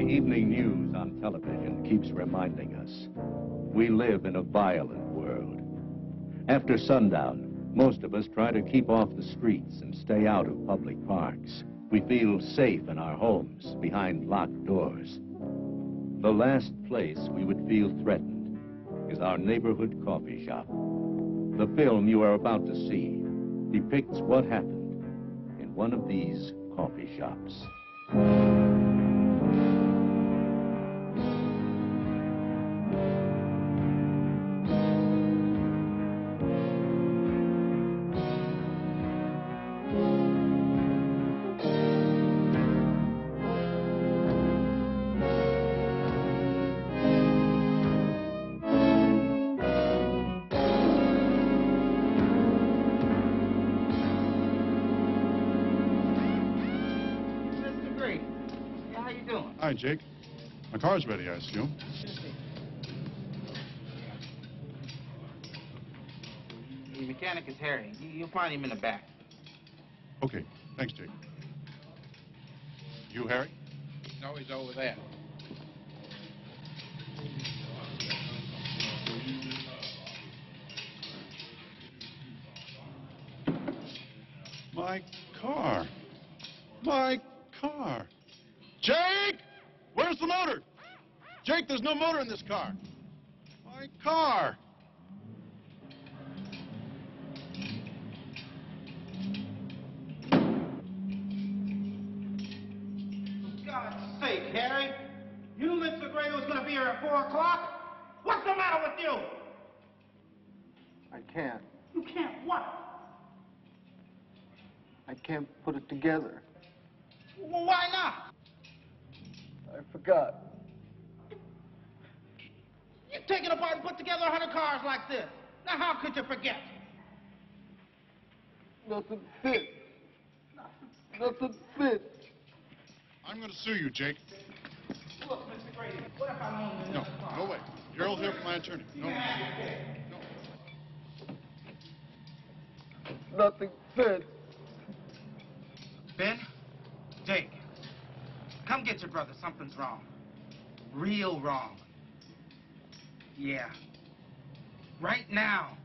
evening news on television keeps reminding us we live in a violent world. After sundown, most of us try to keep off the streets and stay out of public parks. We feel safe in our homes, behind locked doors. The last place we would feel threatened is our neighborhood coffee shop. The film you are about to see depicts what happened in one of these coffee shops. Hi, Jake. My car's ready, I assume. The mechanic is Harry. You'll find him in the back. Okay. Thanks, Jake. You, Harry? No, he's over there. My car. My car. Jake! Where's the motor? Jake, there's no motor in this car. My car. For God's sake, Harry. You knew Mr. Gray was going to be here at 4 o'clock? What's the matter with you? I can't. You can't what? I can't put it together. Well, why not? I forgot. You've taken apart and put together 100 cars like this. Now, how could you forget? Nothing fits. Nothing fits. I'm going to sue you, Jake. Look, Mr. Grady, what if I own No, another car? no way. Gerald here for my attorney. No. No. Nothing fits. Ben, Jake, come get your brother. Something's wrong. Real wrong. Yeah. Right now.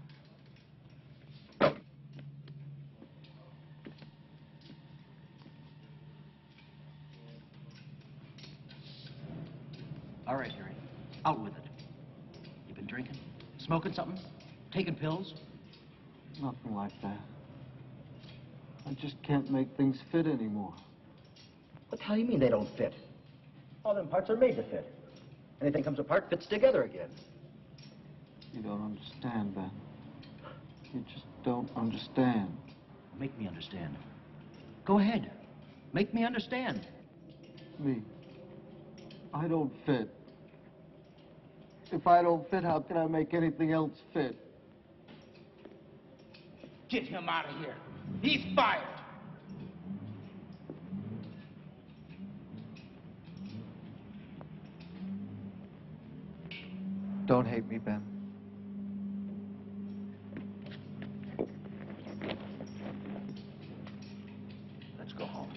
All right, Harry. Out with it. You been drinking? Smoking something? Taking pills? Nothing like that. I just can't make things fit anymore. What the hell you mean they don't fit? All them parts are made to fit. Anything comes apart fits together again. You don't understand, Ben. You just don't understand. Make me understand. Go ahead. Make me understand. Me. I don't fit. If I don't fit, how can I make anything else fit? Get him out of here. He's fired. Don't hate me, Ben. Let's go home.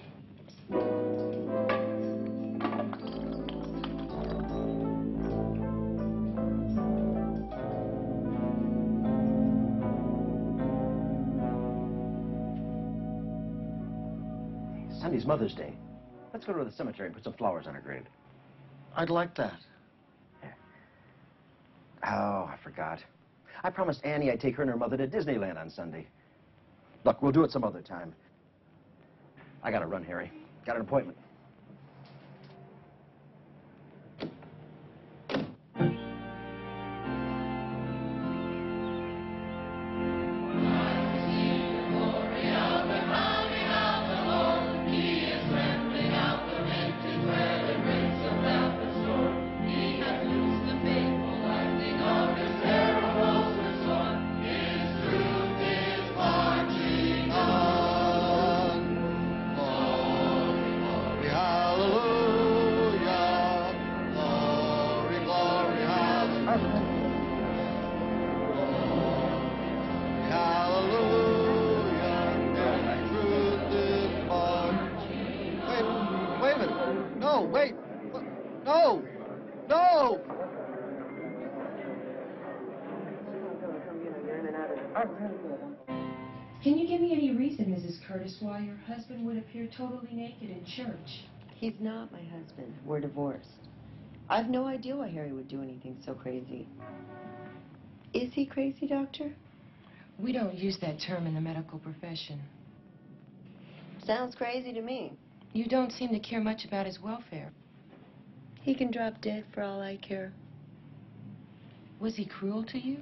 Sunday's Mother's Day. Let's go to the cemetery and put some flowers on her grave. I'd like that. Oh, I forgot. I promised Annie I'd take her and her mother to Disneyland on Sunday. Look, we'll do it some other time. I gotta run, Harry. Got an appointment. I'm really good. Can you give me any reason, Mrs. Curtis, why your husband would appear totally naked in church? He's not my husband. We're divorced. I've no idea why Harry would do anything so crazy. Is he crazy, Doctor? We don't use that term in the medical profession. Sounds crazy to me. You don't seem to care much about his welfare. He can drop dead for all I care. Was he cruel to you?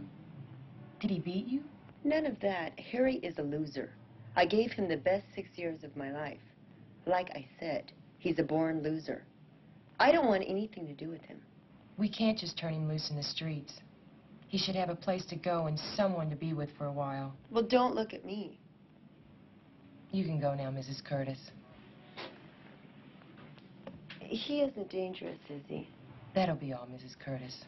Did he beat you? None of that. Harry is a loser. I gave him the best 6 years of my life. Like I said, he's a born loser. I don't want anything to do with him. We can't just turn him loose in the streets. He should have a place to go and someone to be with for a while. Well, don't look at me. You can go now, Mrs. Curtis. He isn't dangerous, is he? That'll be all, Mrs. Curtis.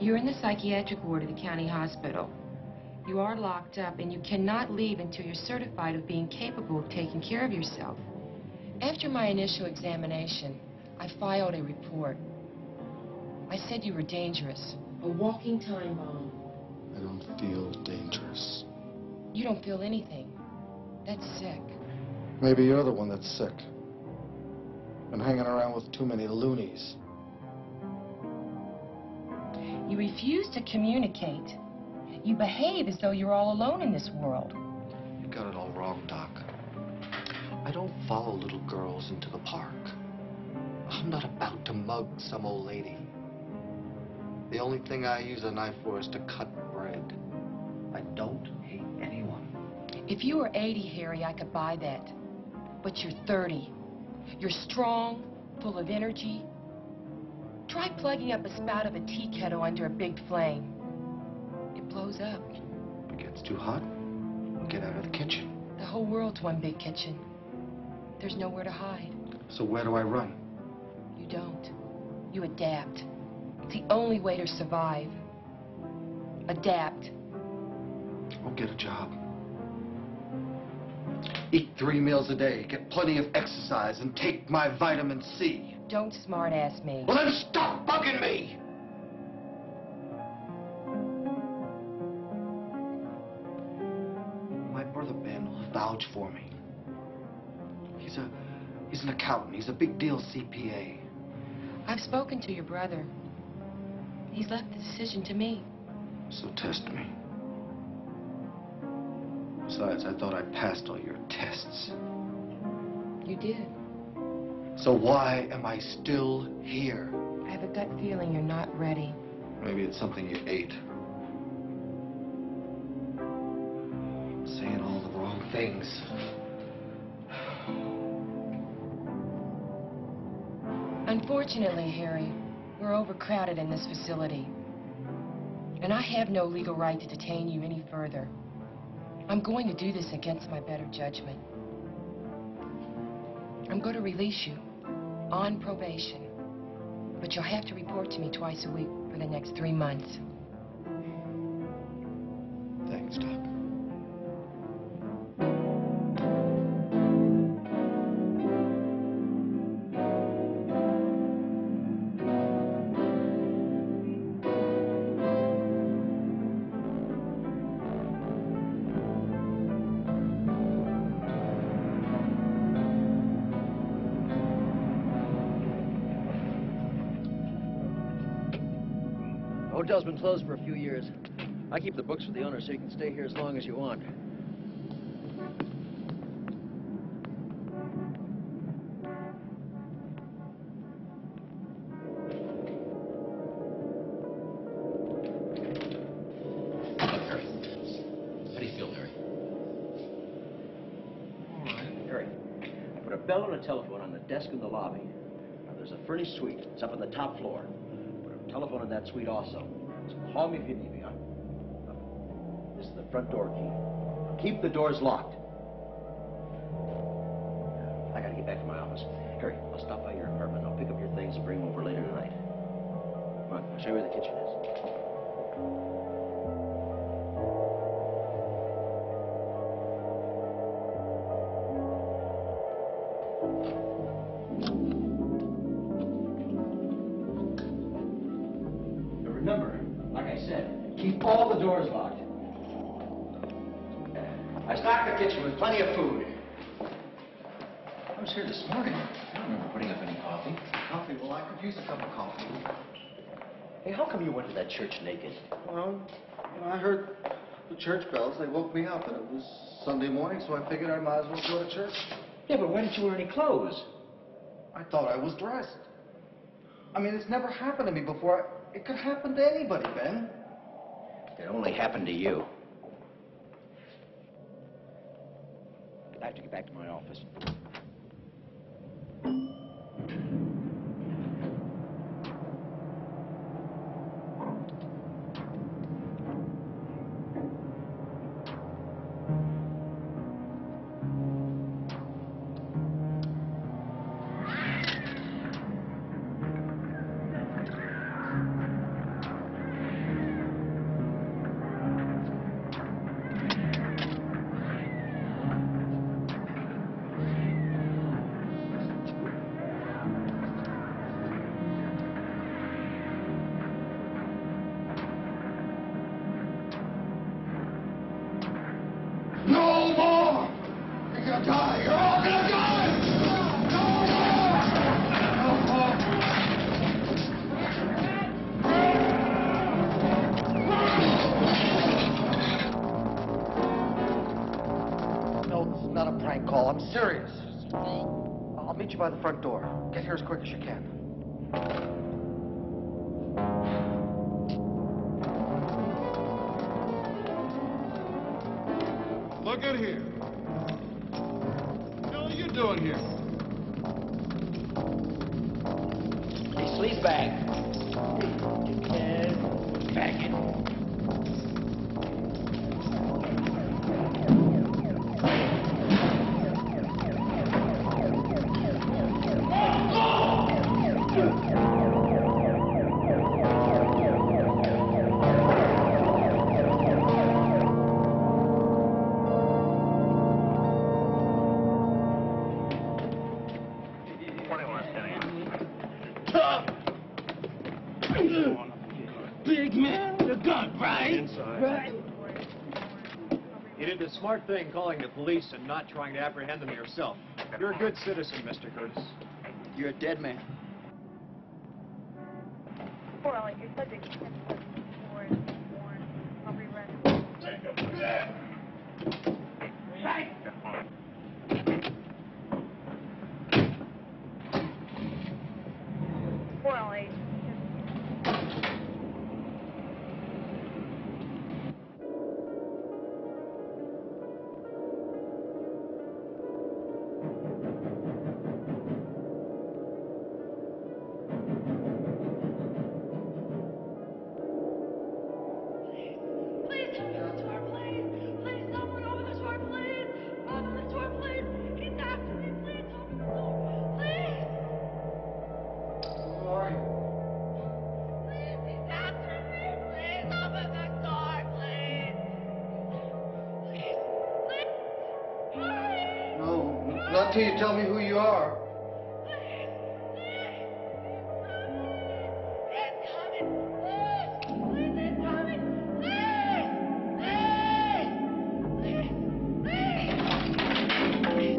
You're in the psychiatric ward of the county hospital. You are locked up, and you cannot leave until you're certified of being capable of taking care of yourself. After my initial examination, I filed a report. I said you were dangerous, a walking time bomb. I don't feel dangerous. You don't feel anything. That's sick. Maybe you're the one that's sick. Been hanging around with too many loonies. You refuse to communicate. You behave as though you're all alone in this world. You got it all wrong, Doc. I don't follow little girls into the park. I'm not about to mug some old lady. The only thing I use a knife for is to cut bread. I don't hate anyone. If you were 80, Harry, I could buy that. But you're 30. You're strong, full of energy. Try plugging up a spout of a tea kettle under a big flame. It blows up. If it gets too hot, get out of the kitchen. The whole world's one big kitchen. There's nowhere to hide. So where do I run? You don't. You adapt. It's the only way to survive. Adapt. I'll get a job. Eat 3 meals a day, get plenty of exercise, and take my vitamin C. Don't smart-ass me. Well, then stop bugging me! My brother Ben will vouch for me. He's an accountant. He's a big deal CPA. I've spoken to your brother. He's left the decision to me. So test me. Besides, I thought I passed all your tests. You did. So why am I still here? I have a gut feeling you're not ready. Maybe it's something you ate. I'm saying all the wrong things. Unfortunately, Harry, we're overcrowded in this facility. And I have no legal right to detain you any further. I'm going to do this against my better judgment. I'm going to release you on probation. But you'll have to report to me twice a week for the next 3 months. Thanks, Doc. Hotel's been closed for a few years. I keep the books for the owner so you can stay here as long as you want. Harry, how do you feel, Harry? All right. Harry, I put a bell and a telephone on the desk in the lobby. Now, there's a furnished suite. It's up on the top floor. Put a telephone in that suite also. So call me if you need me, huh? This is the front door key. Keep the doors locked. back to my office. Harry, I'll stop by your apartment. I'll pick up your things and bring them over later tonight. Come on, I'll show you where the kitchen is. But remember, like I said, keep all the doors locked. I stocked the kitchen with plenty of food. I was here this morning. I don't remember putting up any coffee. Coffee? Well, I could use a cup of coffee. Hey, how come you went to that church naked? Well, I heard the church bells. They woke me up, and it was Sunday morning, so I figured I might as well go to church. Yeah, but why didn't you wear any clothes? I thought I was dressed. I mean, it's never happened to me before. It could happen to anybody, Ben. It only happened to you. I have to get back to my office. No more! You're gonna die! You're all gonna die! No more! No, this is not a prank call. I'm serious. I'll meet you by the front door. Get here as quick as you can. Look at here. What are you doing here? Hey, sleaze bag. Faggot. Big man with a gun, right? Inside. Right. You did the smart thing calling the police and not trying to apprehend them yourself. You're a good citizen, Mr. Curtis. You're a dead man. Well, your subject is warrant, probably run. Right. Well, Please help me open the door, please. Please, someone open the door, please. Open the door, please. He's after me. Please open the door. Please. Who are you? Please, he's after me. Please open the door, please. Please. Please. Hurry. No, not till you tell me who you are. Please. Please. He's coming. Please. Please, he's coming. Please. Please. Please. Please.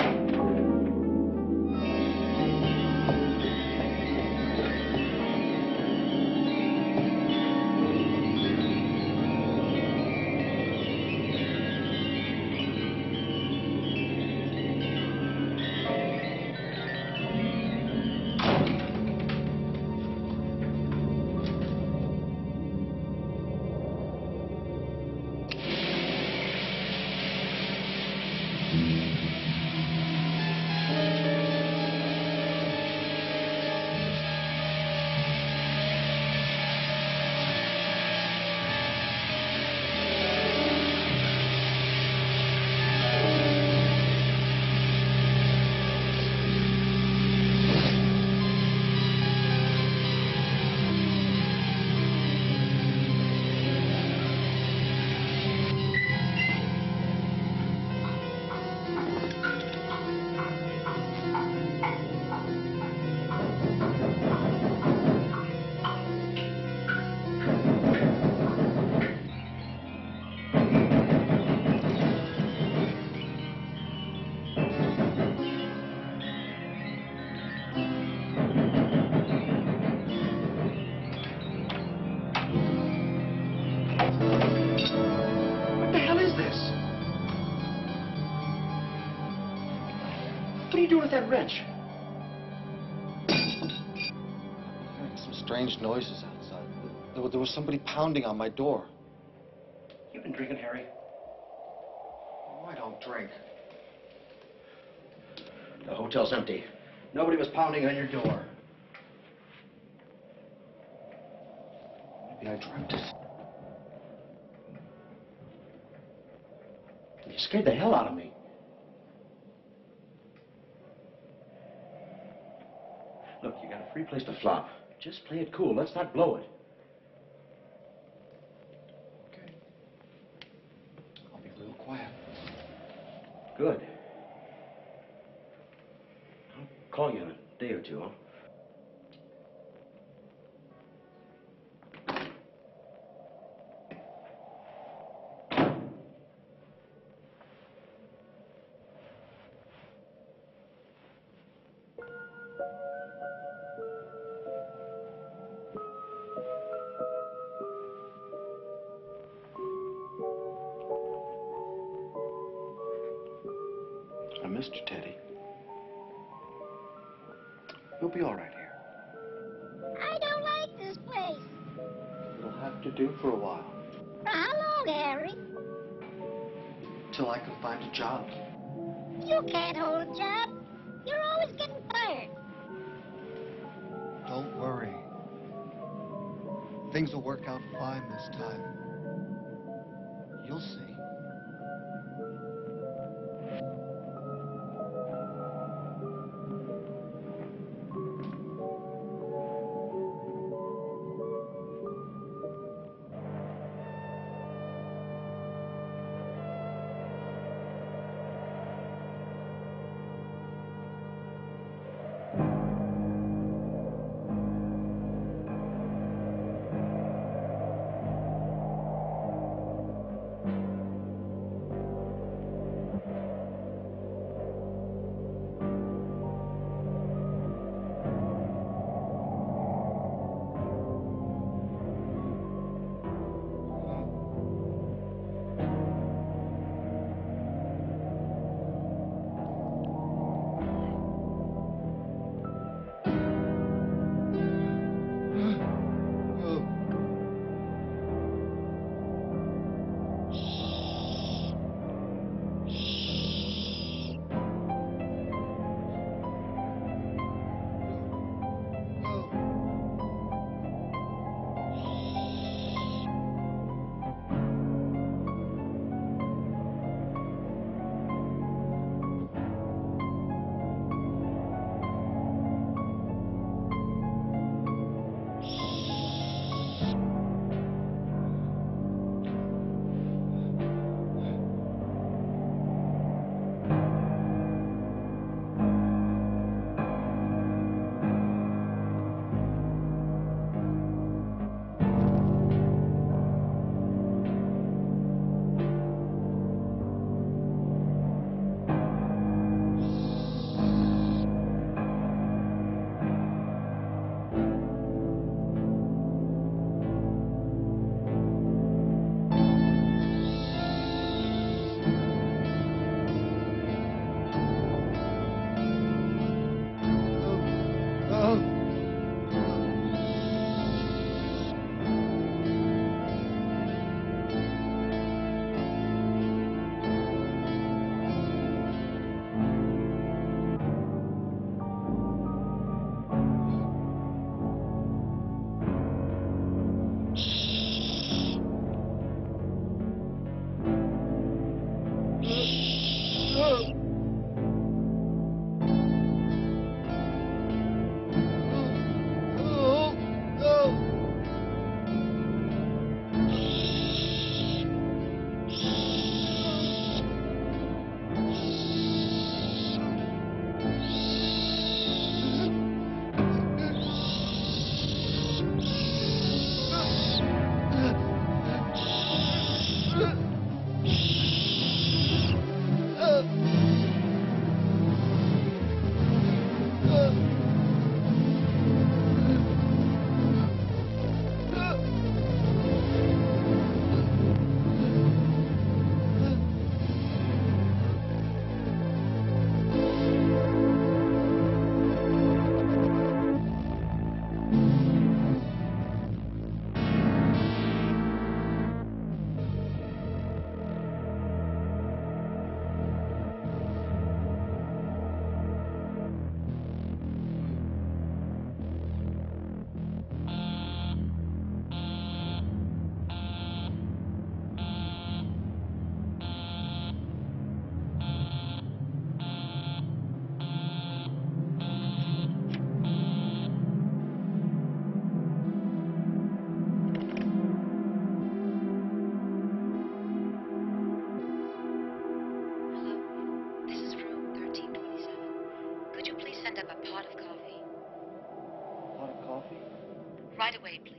you doing with that wrench? Hearing some strange noises outside. There was somebody pounding on my door. You've been drinking, Harry. Oh, I don't drink. The hotel's empty. Nobody was pounding on your door. Maybe I dreamt it. You scared the hell out of me. Look, you got a free place to flop. Just play it cool. Let's not blow it. Okay. I'll be a little quiet. Good. I'll call you in a day or two, huh? I missed you, Teddy. You'll be all right here. I don't like this place. It'll have to do for a while. For how long, Harry? Till I can find a job. You can't hold a job. You're always getting fired. Don't worry. Things will work out fine this time. You'll see. send up a pot of coffee. Pot of coffee? Right away, please.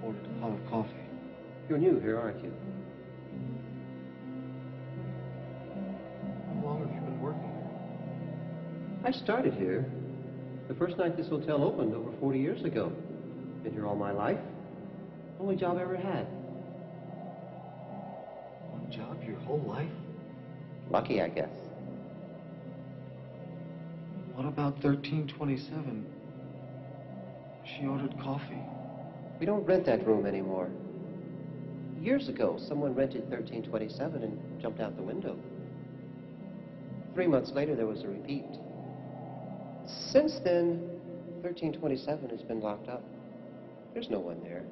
Ordered a pot of coffee. You're new here, aren't you? How long have you been working here? I started here the first night this hotel opened over 40 years ago. Been here all my life. Only job I ever had. One job your whole life? Lucky, I guess. What about 1327? She ordered coffee. We don't rent that room anymore. Years ago, someone rented 1327 and jumped out the window. 3 months later, there was a repeat. Since then, 1327 has been locked up. There's no one there.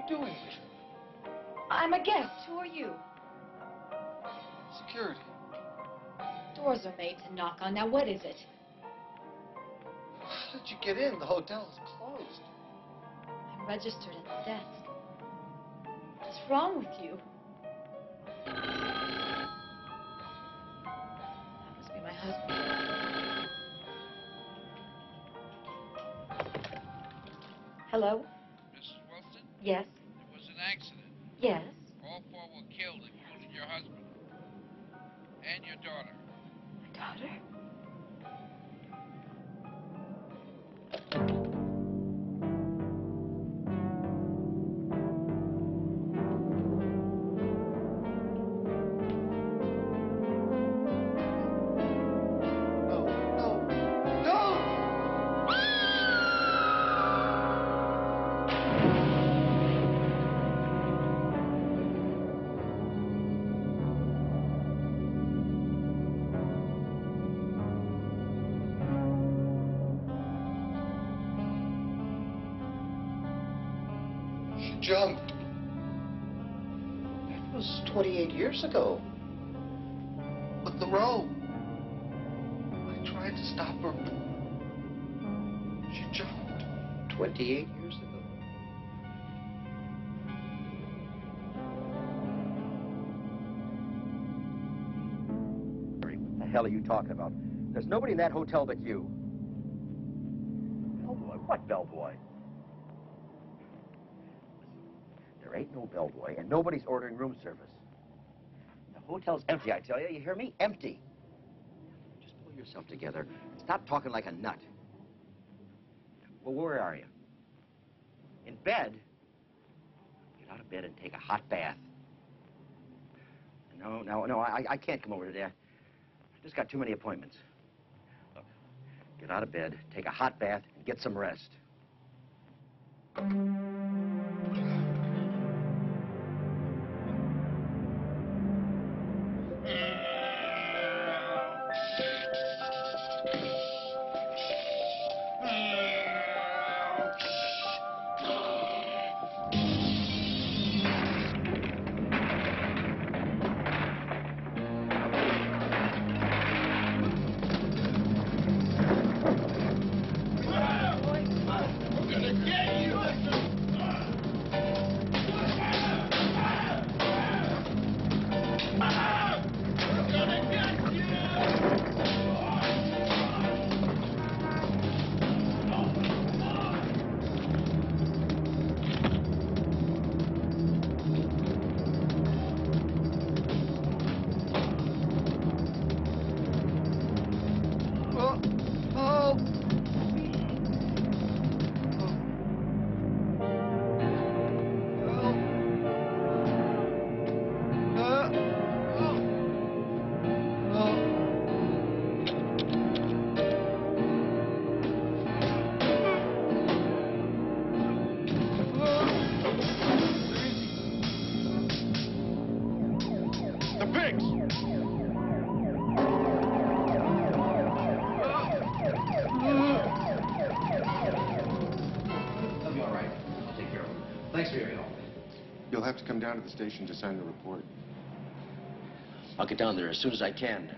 Doing? I'm a guest. Who are you? Security. Doors are made to knock on. Now, what is it? How did you get in? The hotel is closed. I'm registered at the desk. What's wrong with you? That must be my husband. Hello? Mrs. Wilson? Yes? There was an accident. Yes? All four were killed, including your husband. And your daughter. My daughter? Jumped. That was 28 years ago. But the rope. I tried to stop her. She jumped. 28 years ago. What the hell are you talking about? There's nobody in that hotel but you. Bellboy? What bellboy? There ain't no bellboy, and nobody's ordering room service. The hotel's empty, I tell you. You hear me? Empty. Just pull yourself together. Stop talking like a nut. Well, where are you? In bed? Get out of bed and take a hot bath. No, I can't come over today. I just just got too many appointments. Look, get out of bed, take a hot bath, and get some rest. The pigs! They'll be all right. I'll take care of them. Thanks for your help. You'll have to come down to the station to sign the report. I'll get down there as soon as I can.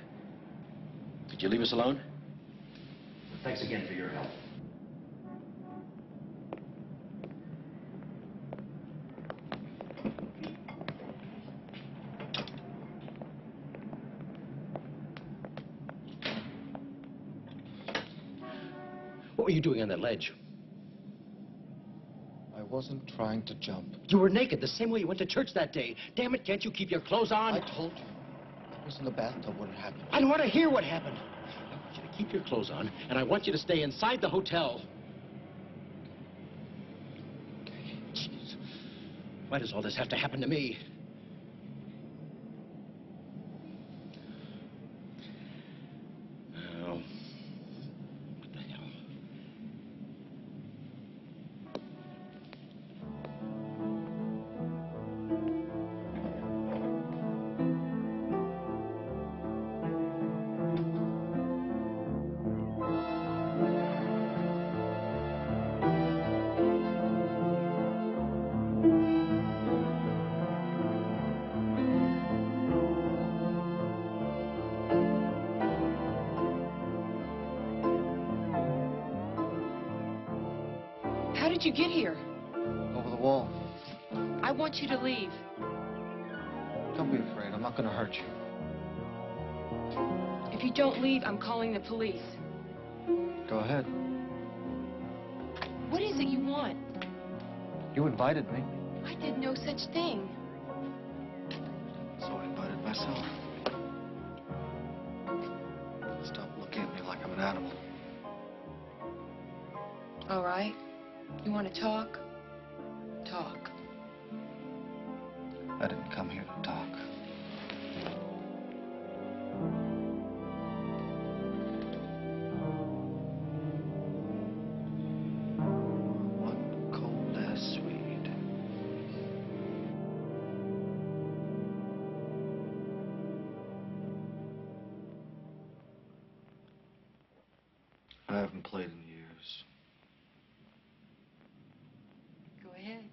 Could you leave us alone? Thanks again for your help. What were you doing on that ledge? I wasn't trying to jump. You were naked the same way you went to church that day. Damn it, can't you keep your clothes on? I told you. I was in the bathtub when it happened. I don't want to hear what happened. I want you to keep your clothes on, and I want you to stay inside the hotel. Jeez. Why does all this have to happen to me? Oh. What the hell? How did you get here? Over the wall. I want you to leave. Don't be afraid. I'm not going to hurt you. If you don't leave, I'm calling the police. Go ahead. What is it you want? You invited me. I did no such thing. So I invited myself. Stop looking at me like I'm an animal. All right. You want to talk? Talk. I didn't come here to talk. One cold-ass Swede. I haven't played in years. Go ahead.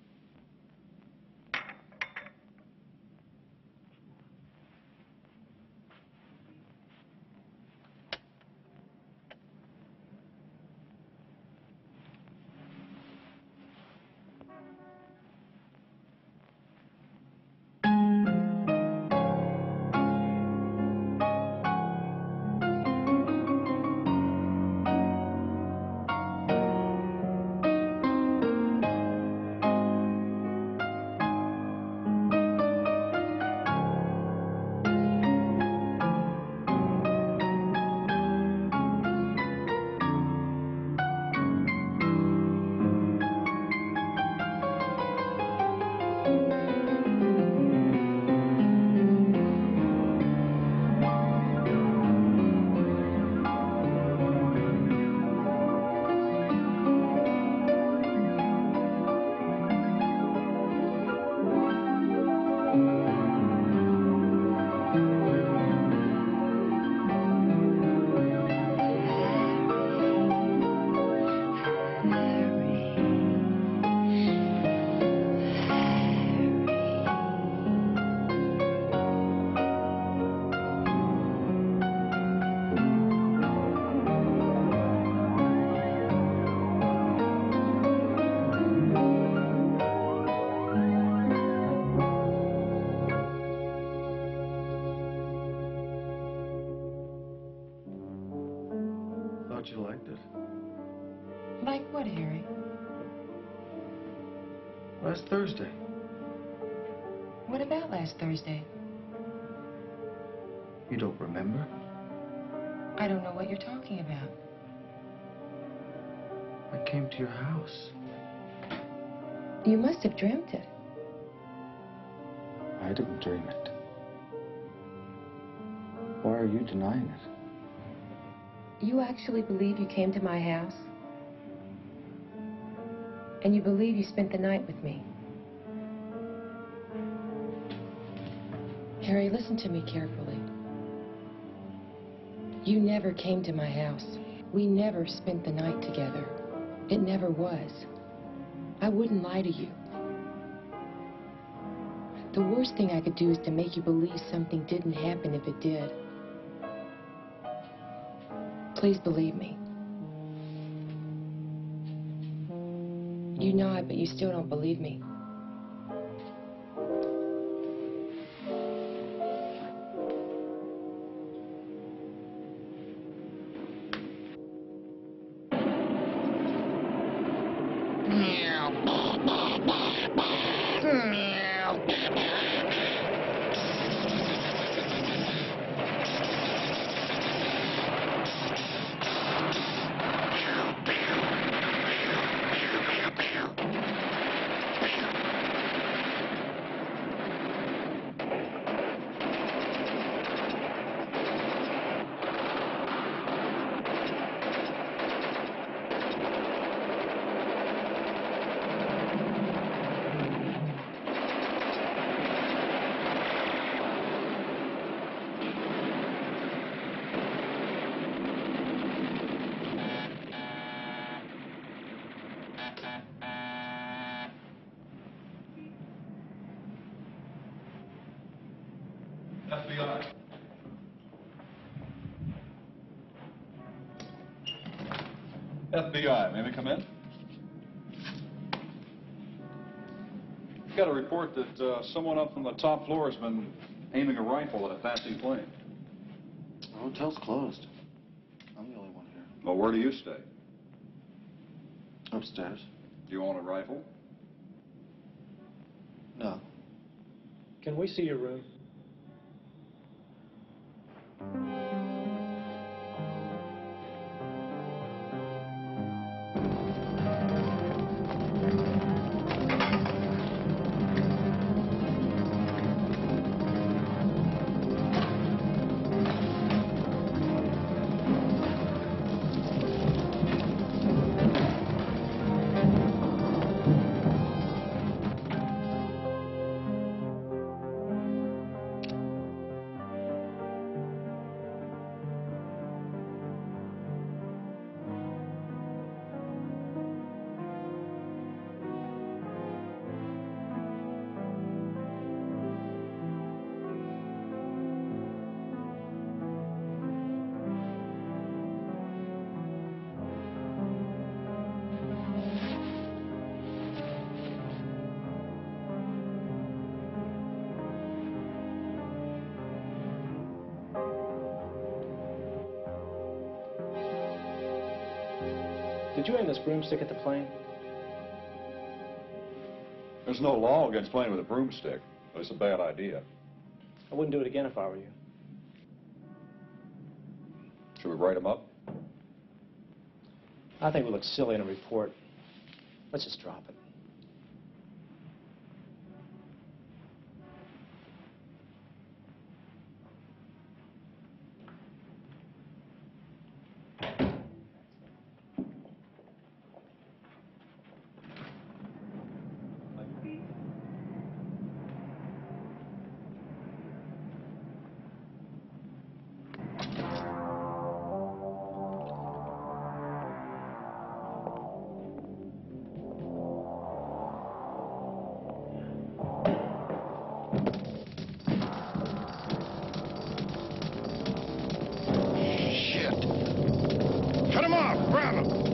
thought you liked it. Like what, Harry? Last Thursday. What about last Thursday? You don't remember? I don't know what you're talking about. I came to your house. You must have dreamt it. I didn't dream it. Why are you denying it? You actually believe you came to my house? And you believe you spent the night with me? Harry, listen to me carefully. You never came to my house. We never spent the night together. It never was. I wouldn't lie to you. The worst thing I could do is to make you believe something didn't happen if it did. Please believe me. You nod, but you still don't believe me. FBI. FBI, may we come in? Got a report that someone up from the top floor has been aiming a rifle at a passing plane. The hotel's closed. I'm the only one here. Well, where do you stay? Upstairs. Do you own a rifle? No. Can we see your room? Did you aim this broomstick at the plane? There's no law against playing with a broomstick, but it's a bad idea. I wouldn't do it again if I were you. Should we write him up? I think it would look silly in a report. Let's just drop it. Cut him off! Grab him!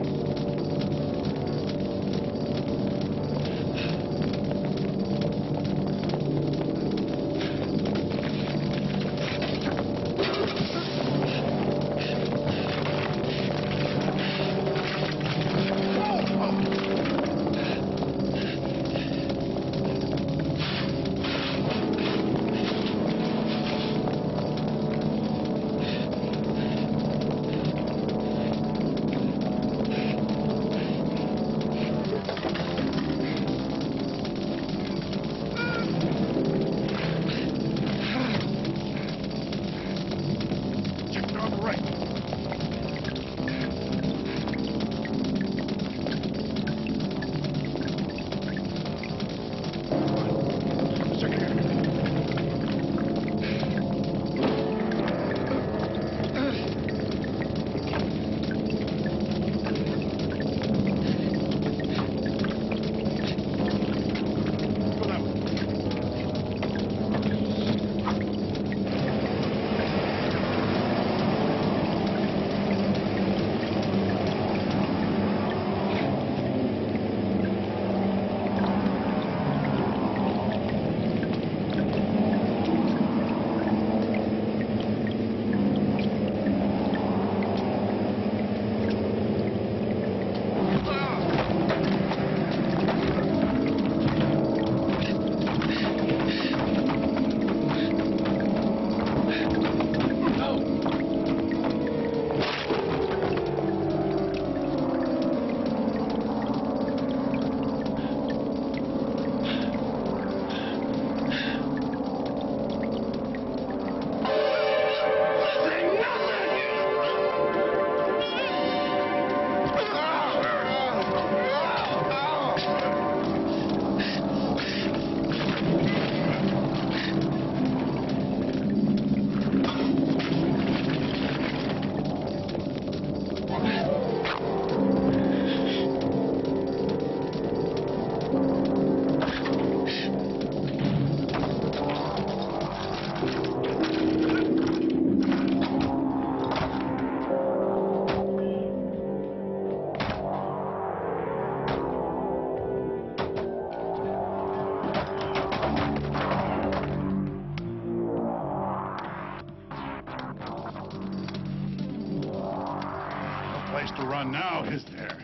place to run now, is there?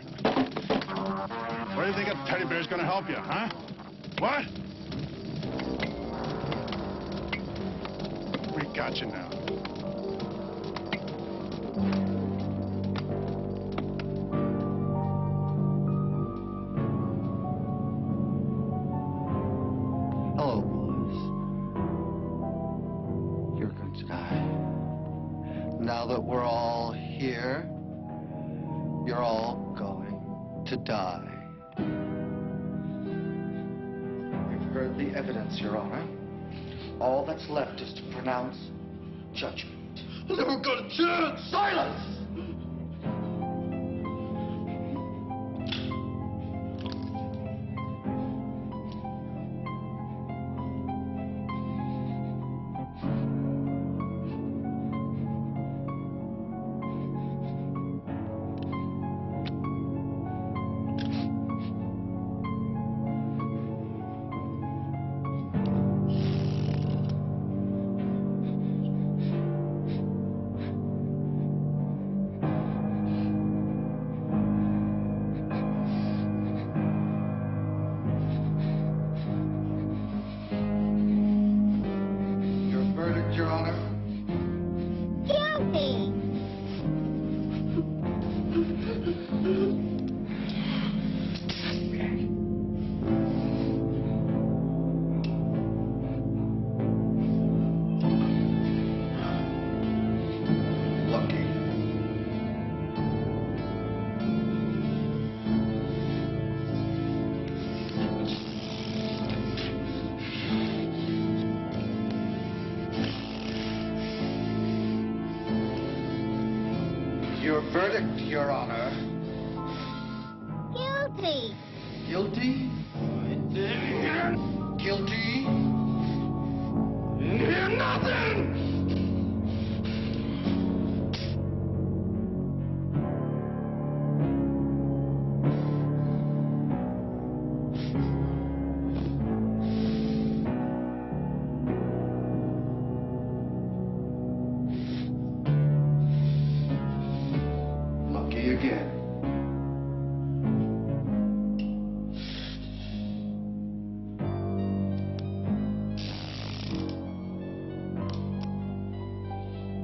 Where do you think a teddy bear's gonna help you, huh? What? We got you now. Hello, boys. You're going to die. Now that we're all here, you're all going to die. We've heard the evidence, Your Honor. All that's left is to pronounce judgment. I never got a chance! Silence! Your Honor. Guilty! Lucky. Your verdict, Your Honor. Guilty! Guilty? Guilty? Nothing! Lucky again.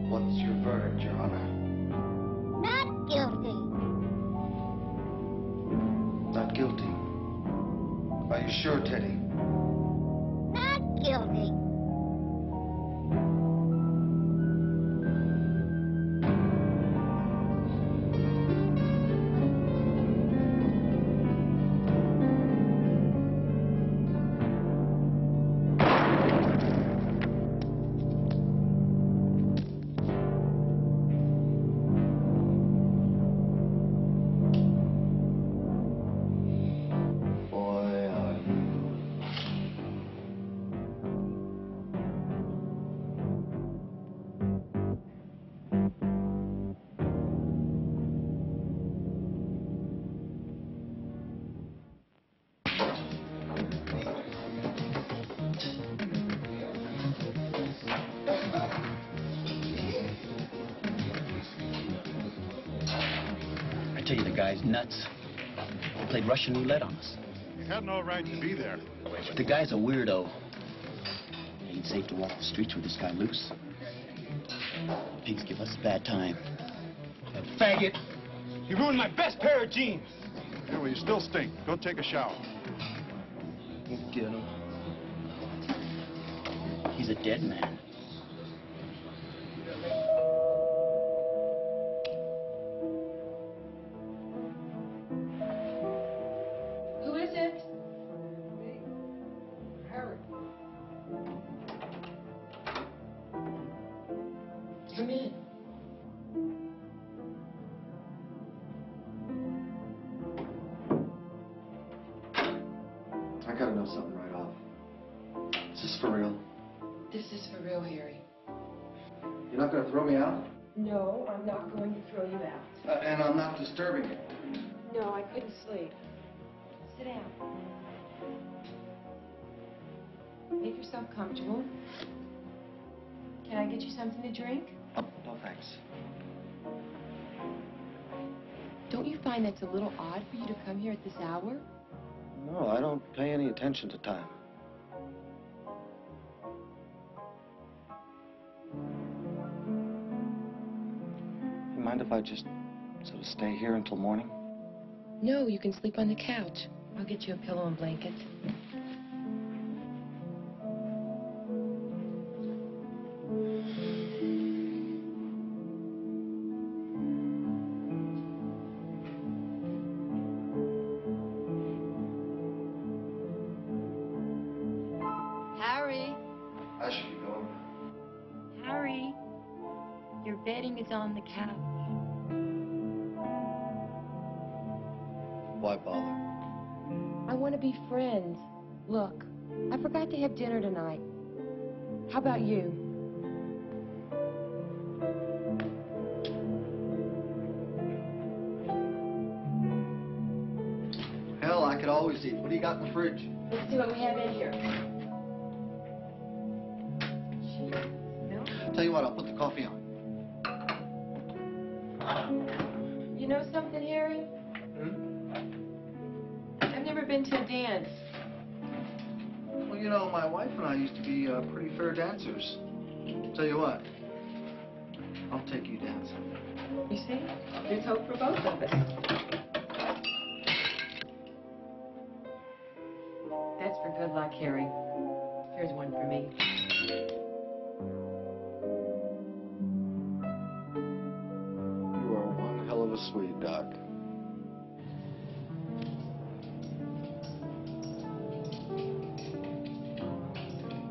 What's your verdict, Your Honor? Not guilty! Not guilty. Are you sure, Teddy? Not guilty! Boy, are you. I tell you, the guy's nuts. He played Russian roulette on us. You had no right to be there. The guy's a weirdo. It ain't safe to walk the streets with this guy loose. Pigs give us a bad time. That faggot! You ruined my best pair of jeans! Yeah, well, you still stink. Go take a shower. Get him. He's a dead man. Who is it? Harry. Come in. I gotta know something right off. Is this for real? This is for real, Harry. You're not gonna throw me out? No, I'm not going to throw you out. And I'm not disturbing you. No, I couldn't sleep. Sit down. Make yourself comfortable. Can I get you something to drink? Oh, no thanks. Don't you find that's a little odd for you to come here at this hour? No, I don't pay any attention to time. You mind if I just sort of stay here until morning? No, you can sleep on the couch. I'll get you a pillow and blankets. Harry, I should be going. Harry, your bedding is on the couch. Why bother? I want to be friends. Look, I forgot to have dinner tonight. How about you? Hell, I could always eat. What do you got in the fridge? Let's see what we have in here. Tell you what, I'll put the coffee on. You know something, Harry? I've never been to a dance. Well, you know, my wife and I used to be pretty fair dancers. Tell you what, I'll take you dancing. You see? There's hope for both of us. That's for good luck, Harry. Here's one for me. You are one hell of a sweet, Doc.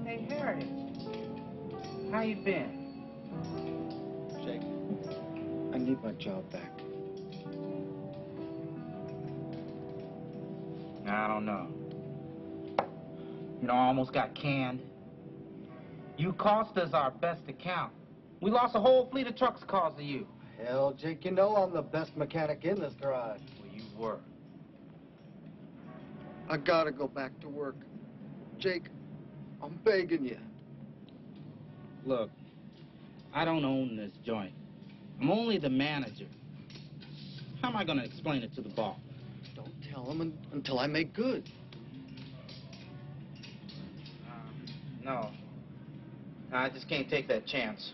Hey, Harry. How you been? Jake, I need my job back. I don't know. You know, I almost got canned. You cost us our best account. We lost a whole fleet of trucks because of you. Hell, Jake, you know I'm the best mechanic in this garage. Well, you were. I gotta go back to work. Jake, I'm begging you. Look, I don't own this joint. I'm only the manager. How am I going to explain it to the boss? Don't tell him until I make good. No. I just can't take that chance.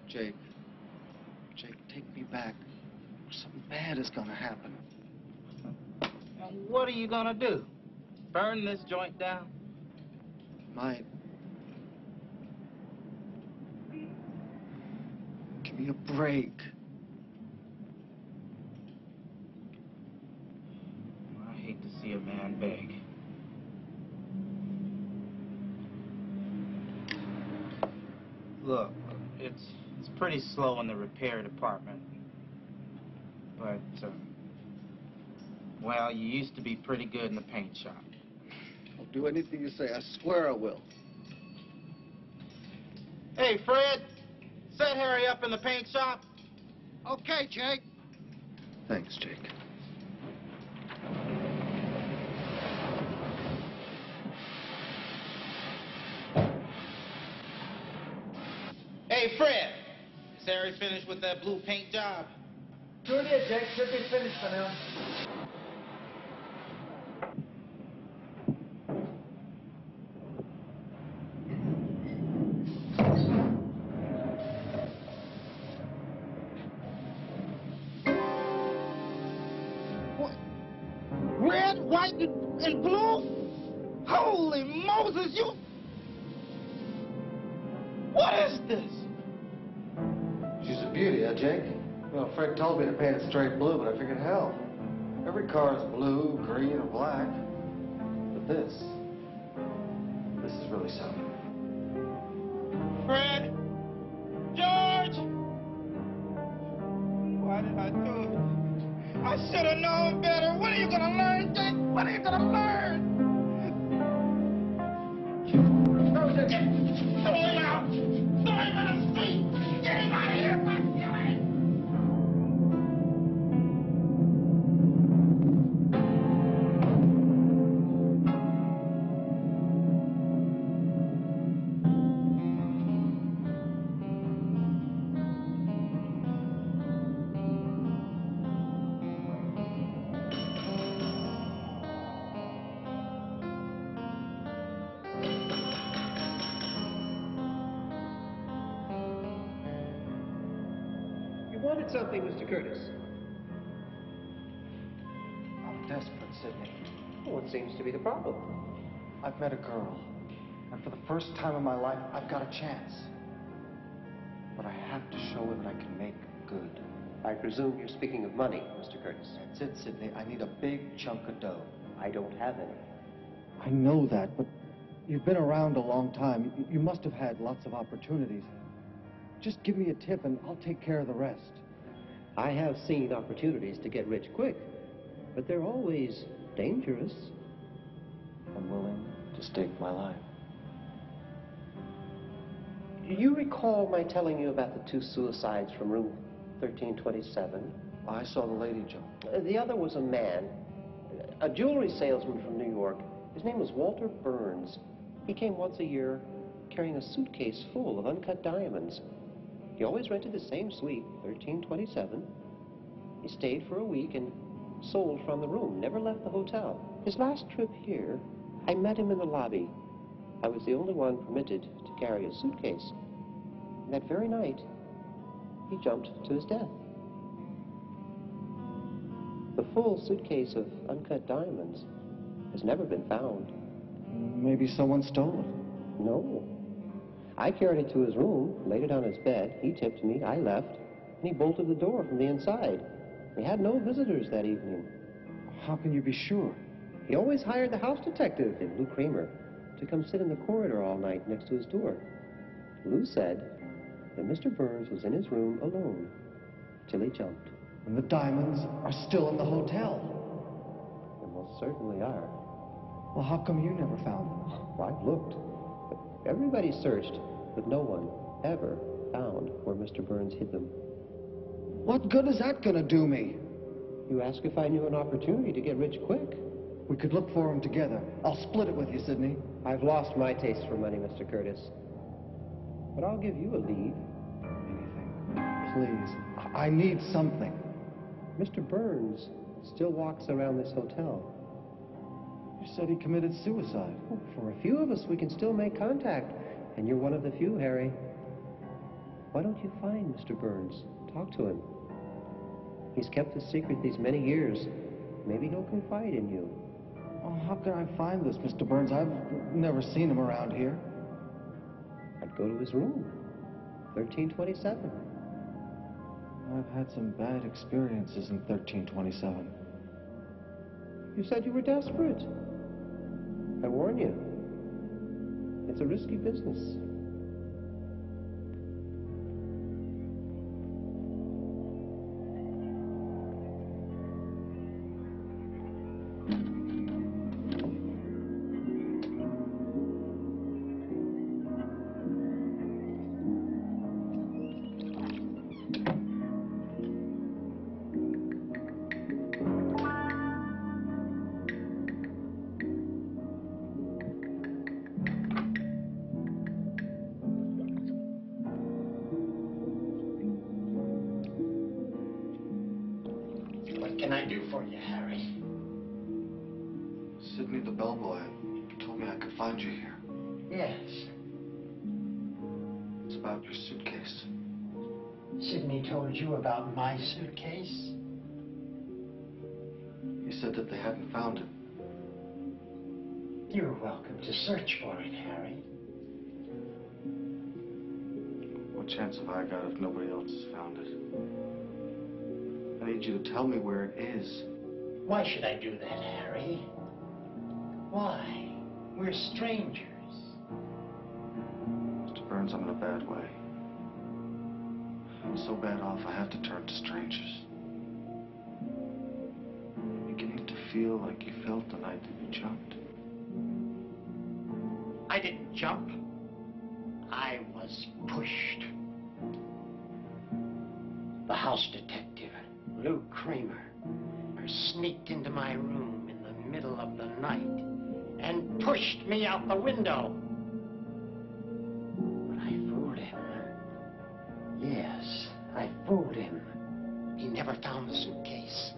Jake, take me back. Something bad is gonna happen. And what are you going to do? Burn this joint down? Might. Give me a break. I hate to see a man beg. Look, it's pretty slow in the repair department. But, well, you used to be pretty good in the paint shop. I'll do anything you say. I swear I will. Hey, Fred, set Harry up in the paint shop. Okay, Jake. Thanks, Jake. Hey, Fred, is Harry finished with that blue paint job? Sure did, Jake. Should be finished for now. Red, white, and blue? Holy Moses, you... What is this? She's a beauty, huh, Jake? Well, Fred told me to paint it straight blue, but I figured, hell, every car is blue, green, or black. But this is really something. Fred? George? Why did I do it? I should have known better. When are you gonna learn, Jake? When are you gonna learn? Throw him out! Throw him in the street! Get him out of here! wanted something, Mr. Curtis. I'm desperate, Sidney. What seems to be the problem? I've met a girl, and for the first time in my life, I've got a chance. But I have to show her that I can make good. I presume you're speaking of money, Mr. Curtis. That's it, Sidney. I need a big chunk of dough. I don't have any. I know that, but you've been around a long time. You must have had lots of opportunities. Just give me a tip and I'll take care of the rest. I have seen opportunities to get rich quick, but they're always dangerous. I'm willing to stake my life. Do you recall my telling you about the 2 suicides from room 1327? I saw the lady jump. The other was a man, a jewelry salesman from New York. His name was Walter Burns. He came once a year carrying a suitcase full of uncut diamonds. He always rented the same suite, 1327. He stayed for a week and sold from the room, never left the hotel. His last trip here, I met him in the lobby. I was the only one permitted to carry a suitcase. And that very night, he jumped to his death. The full suitcase of uncut diamonds has never been found. Maybe someone stole it. No. I carried it to his room, laid it on his bed. He tipped me, I left, and he bolted the door from the inside. We had no visitors that evening. How can you be sure? He always hired the house detective, Lou Kramer, to come sit in the corridor all night next to his door. Lou said that Mr. Burns was in his room alone till he jumped. And the diamonds are still in the hotel. They most certainly are. Well, how come you never found them? Well, I've looked. Everybody searched, but no one ever found where Mr. Burns hid them. What good is that gonna do me? You asked if I knew an opportunity to get rich quick. We could look for them together. I'll split it with you, Sidney. I've lost my taste for money, Mr. Curtis. But I'll give you a lead. Anything. Please. I need something. Mr. Burns still walks around this hotel. You said he committed suicide. Oh, for a few of us, we can still make contact. And you're one of the few, Harry. Why don't you find Mr. Burns? Talk to him. He's kept his secret these many years. Maybe he'll confide in you. Oh, how can I find this Mr. Burns? I've never seen him around here. I'd go to his room. 1327. I've had some bad experiences in 1327. You said you were desperate. I warn you. It's a risky business. What can I do for you, Harry? Sidney, the bellboy, told me I could find you here. Yes. It's about your suitcase. Sidney told you about my suitcase? He said that they hadn't found it. You're welcome to search for it, Harry. What chance have I got if nobody else has found it? I need you to tell me where it is. Why should I do that, Harry? Why? We're strangers. Mr. Burns, I'm in a bad way. I'm so bad off I have to turn to strangers. I'm beginning to feel like you felt the night that you jumped. I didn't jump. I was pushed. The house detective, Lou Kramer, sneaked into my room in the middle of the night and pushed me out the window. But I fooled him. Yes, I fooled him. He never found the suitcase.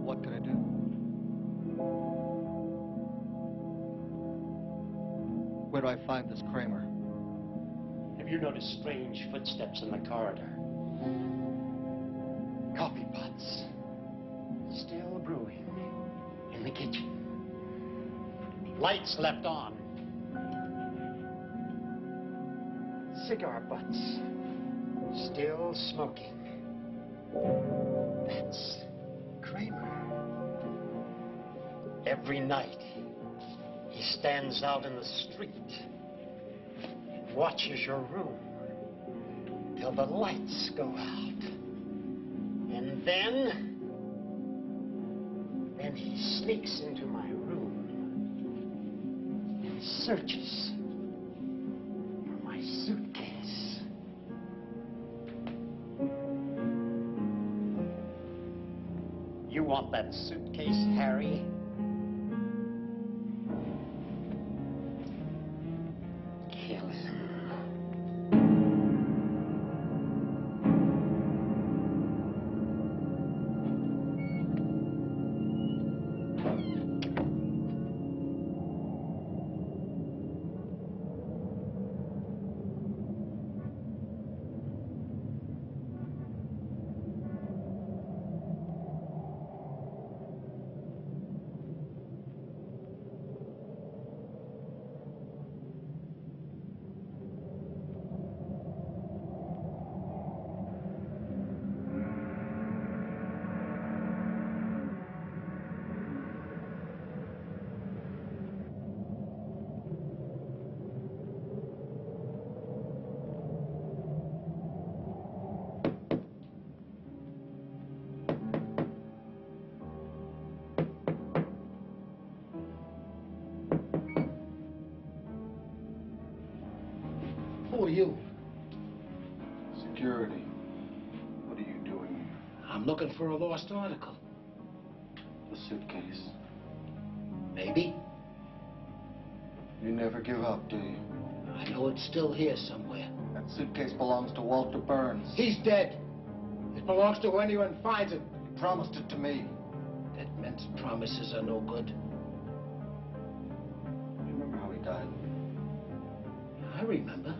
What can I do? where do I find this Kramer? Have you noticed strange footsteps in the corridor? Coffee pots. Still brewing. In the kitchen. Lights left on. Cigar butts. Still smoking. That's Kramer. Every night, he stands out in the street, watches your room till the lights go out. And then he sneaks into my room and searches for my suitcase. You want that suitcase, Harry? Kill him. Who are you? Security. What are you doing here? I'm looking for a lost article. The suitcase. Maybe. You never give up, do you? I know it's still here somewhere. That suitcase belongs to Walter Burns. He's dead. It belongs to anyone who finds it. You promised it to me. That men's promises are no good. You remember how he died? I remember.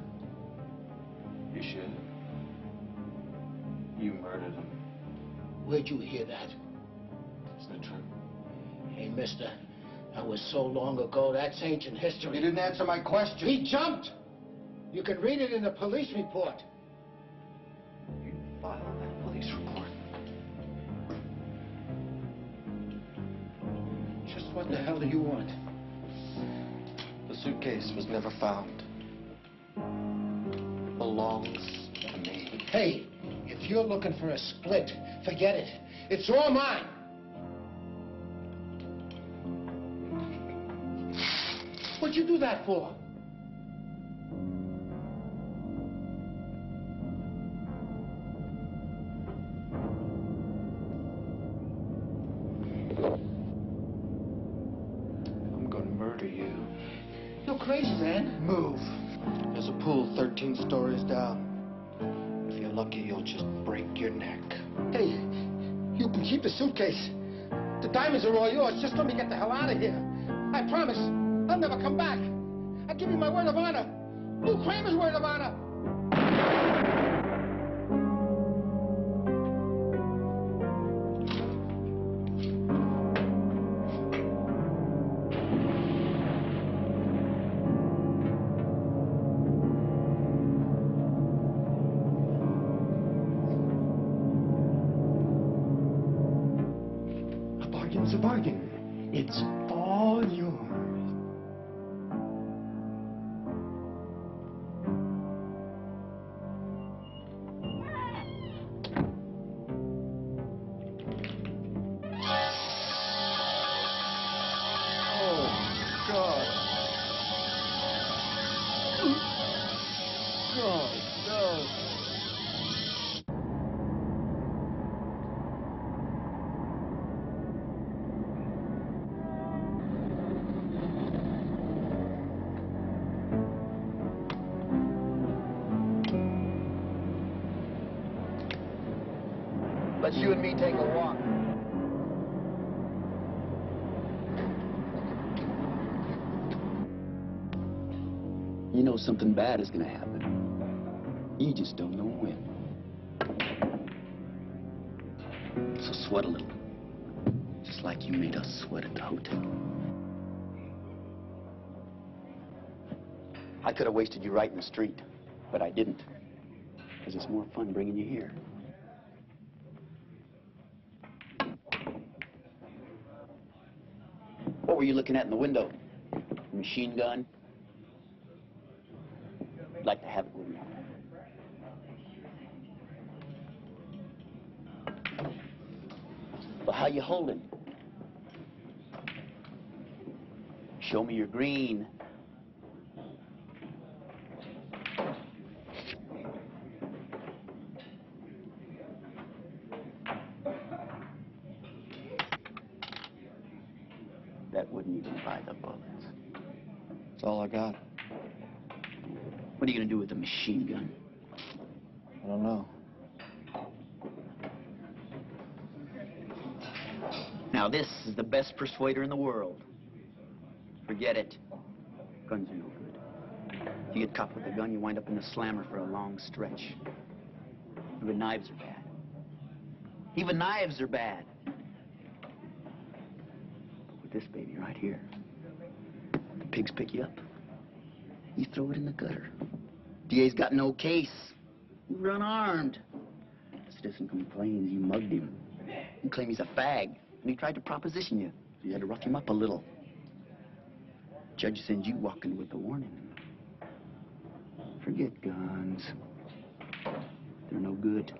You should. You murdered him. Where'd you hear that? Isn't it true? Hey, mister, that was so long ago, that's ancient history. You didn't answer my question. He jumped! You can read it in the police report. You filed that police report. Just what the hell do you want? The suitcase was never found. It belongs to me. Hey, if you're looking for a split, forget it. It's all mine. What'd you do that for? I'm gonna murder you. You're crazy, man. Move. There's a pool 13 stories down. If you're lucky, you'll just break your neck. Hey, you can keep the suitcase. The diamonds are all yours. Just let me get the hell out of here. I promise. I'll never come back. I give you my word of honor. Lou Kramer's word of honor. A bargain's a bargain. It's all yours. Let's you and me take a walk. You know something bad is gonna happen. You just don't know when. So sweat a little. Just like you made us sweat at the hotel. I could have wasted you right in the street, but I didn't. Because it's more fun bringing you here. What were you looking at in the window? A machine gun? I'd like to have it with me. Well, how you holding? Show me your green. That wouldn't even buy the bullets. That's all I got. What are you gonna do with the machine gun? I don't know. Now this is the best persuader in the world. Forget it. Guns are no good. If you get caught with a gun, you wind up in the slammer for a long stretch. Even knives are bad. Even knives are bad. But with this baby right here, the pigs pick you up. You throw it in the gutter. DA's got no case. You run armed. Citizen complains you mugged him. You claim he's a fag, and he tried to proposition you. So you had to rough him up a little. Judge sends you walking with a warning. Forget guns. They're no good.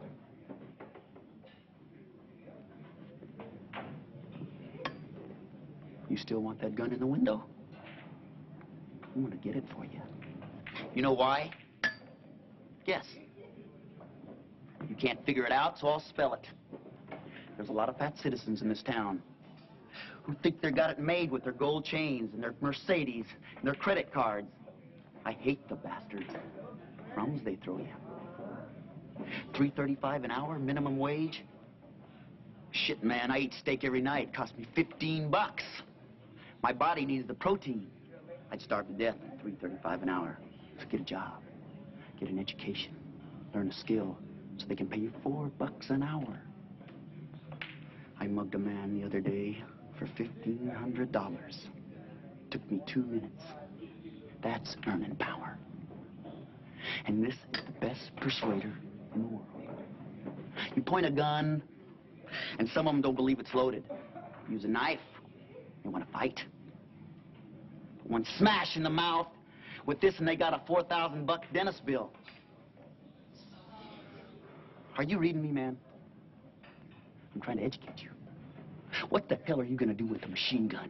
You still want that gun in the window? I'm gonna get it for you. You know why? Guess. You can't figure it out, so I'll spell it. There's a lot of fat citizens in this town who think they got it made with their gold chains and their Mercedes and their credit cards. I hate the bastards. Crumbs they throw you. $3.35 an hour, minimum wage. Shit, man, I eat steak every night. It costs me $15. My body needs the protein. I'd starve to death at $3.35 an hour. So get a job, get an education, learn a skill, so they can pay you $4 an hour. I mugged a man the other day for $1,500. Took me 2 minutes. That's earning power. And this is the best persuader in the world. You point a gun, and some of them don't believe it's loaded. Use a knife, they want to fight. One smash in the mouth with this, and they got a $4,000 dentist bill. Are you reading me, man? I'm trying to educate you. What the hell are you gonna do with a machine gun?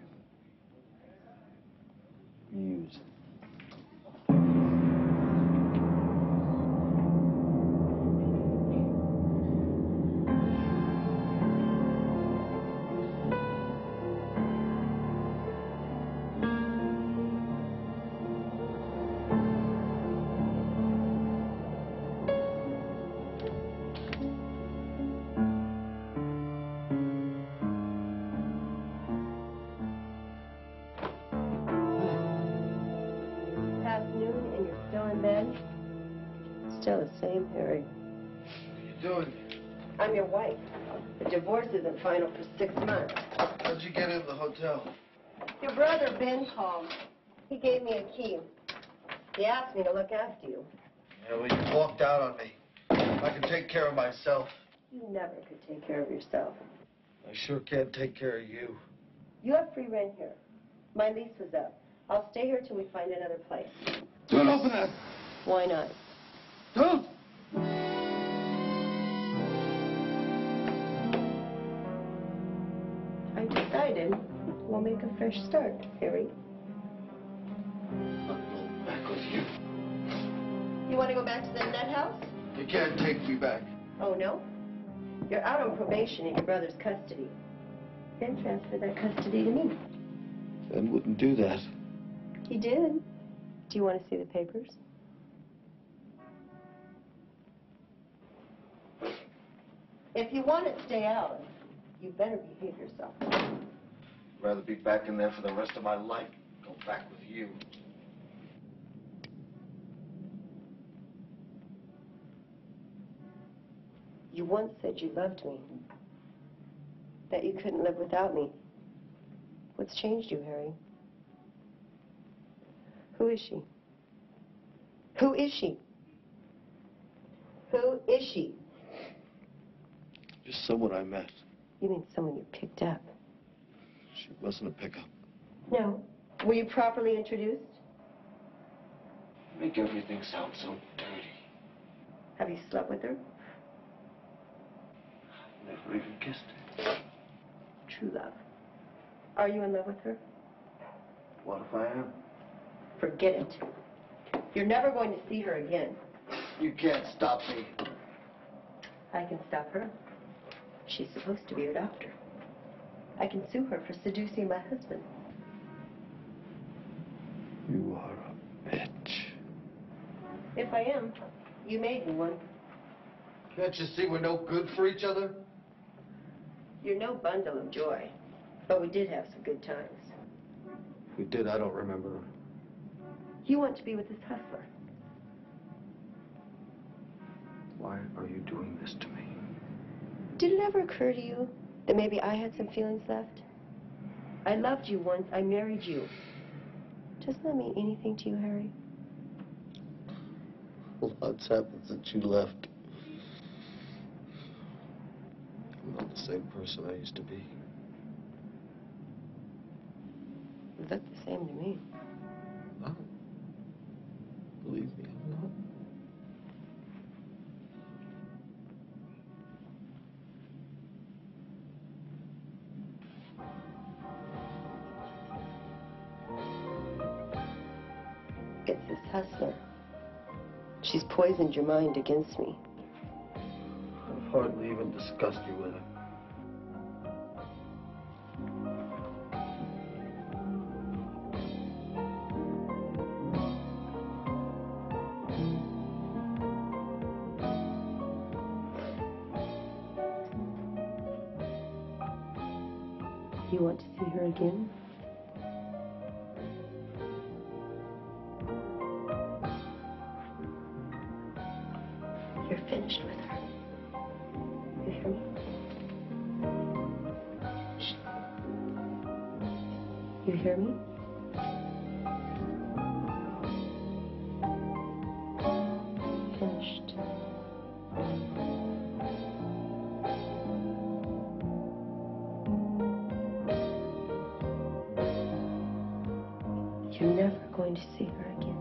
Use. Still the same, Harry. What are you doing? I'm your wife. The divorce isn't final for 6 months. How'd you get in the hotel? Your brother, Ben, called. He gave me a key. He asked me to look after you. Yeah, well, you walked out on me. I can take care of myself. You never could take care of yourself. I sure can't take care of you. You have free rent here. My lease was up. I'll stay here till we find another place. Don't open that! Why not? Don't! I decided we'll make a fresh start, Harry. I'm going back with you. You want to go back to the nut house? You can't take me back. Oh, no? You're out on probation in your brother's custody. Then transfer that custody to me. Ben wouldn't do that. He did. Do you want to see the papers? If you want to stay out, you better behave yourself. I'd rather be back in there for the rest of my life. Go back with you. You once said you loved me, that you couldn't live without me. What's changed you, Harry? Who is she? Who is she? Who is she? Just someone I met. You mean someone you picked up? She wasn't a pickup. No. Were you properly introduced? Make everything sound so dirty. Have you slept with her? Never even kissed her. True love. Are you in love with her? What if I am? Forget it. You're never going to see her again. You can't stop me. I can stop her. She's supposed to be your doctor. I can sue her for seducing my husband. You are a bitch. If I am, you made me one. Can't you see we're no good for each other? You're no bundle of joy, but we did have some good times. We did, I don't remember. You want to be with this hustler. Why are you doing this to me? Did it ever occur to you that maybe I had some feelings left? I loved you once. I married you. Doesn't that mean anything to you, Harry? Lots happened since you left. I'm not the same person I used to be. You look the same to me. No. Believe me, I'm not. It's this hustler. She's poisoned your mind against me. I've hardly even discussed you with her. You want to see her again? You're finished with her. You hear me? Shh. You hear me? Finished. You're never going to see her again.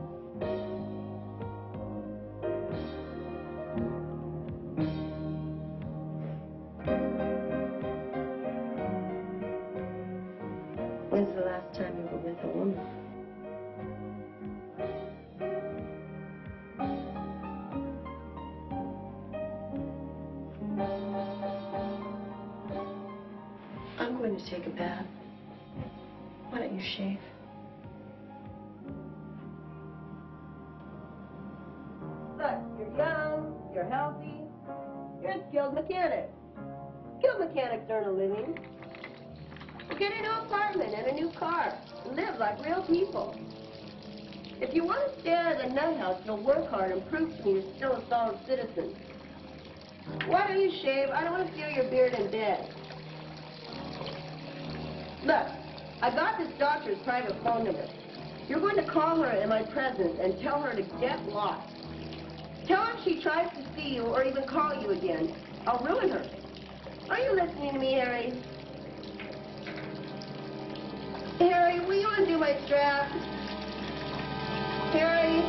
When's the last time you were with a woman? I'm going to take a bath. Why don't you shave? Look, you're young, you're healthy, you're a skilled mechanic. Skilled mechanics earn a living. Get a new apartment and a new car. Live like real people. If you want to stay out of the nut house, you'll work hard and prove to me you're still a solid citizen. Why don't you shave? I don't want to feel your beard in bed. Look, I got this doctor's private phone number. You're going to call her in my presence and tell her to get lost. Tell her if she tries to see you or even call you again, I'll ruin her. Are you listening to me, Harry? Harry, will you undo my strap? Harry?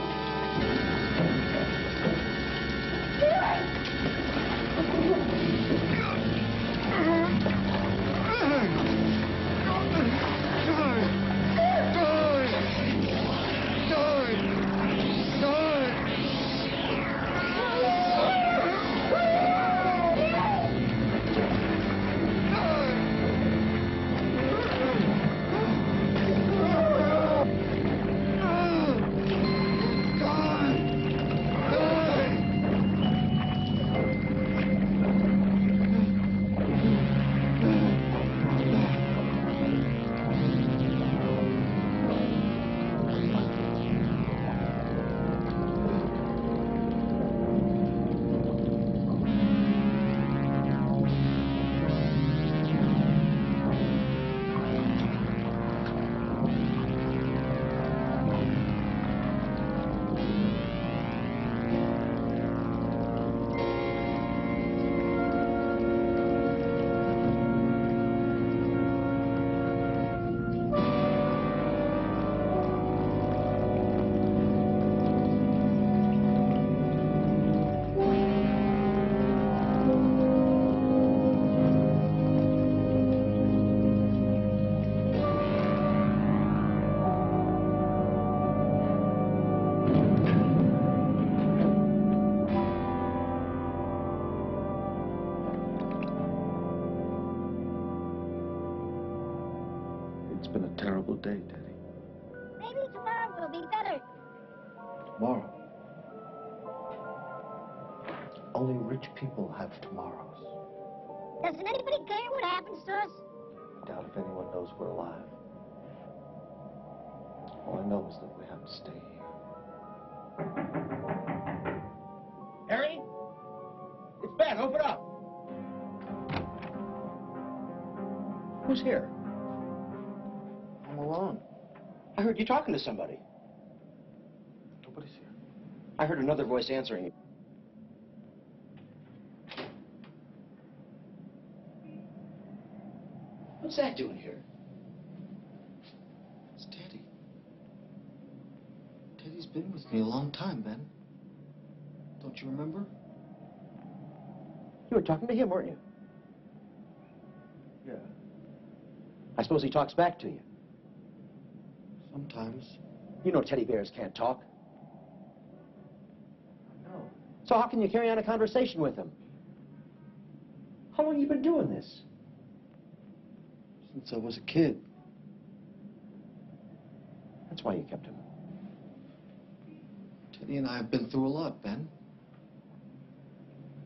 terrible day, Teddy. Maybe tomorrow will be better. Tomorrow? Only rich people have tomorrows. Doesn't anybody care what happens to us? I doubt if anyone knows we're alive. All I know is that we have to stay here. Harry? It's Ben. Open up. Who's here? I'm alone. I heard you talking to somebody. Nobody's here. I heard another voice answering you. What's that doing here? It's Teddy. Teddy's been with me a long time, Ben. Don't you remember? You were talking to him, weren't you? Yeah. I suppose he talks back to you. Sometimes. You know teddy bears can't talk. No. So how can you carry on a conversation with him? How long have you been doing this? Since I was a kid. That's why you kept him. Teddy and I have been through a lot, Ben.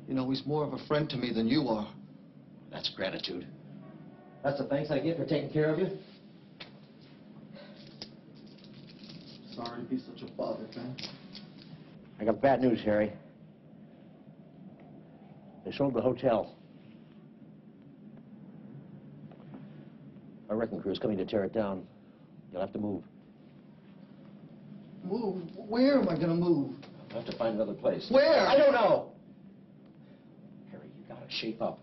You know, he's more of a friend to me than you are. That's gratitude. That's the thanks I get for taking care of you? Sorry to be such a bother, Ben. I got bad news, Harry. They sold the hotel. Our wrecking crew is coming to tear it down. You'll have to move. Move? Where am I gonna move? I'll have to find another place. Where? I don't know. Harry, you gotta shape up.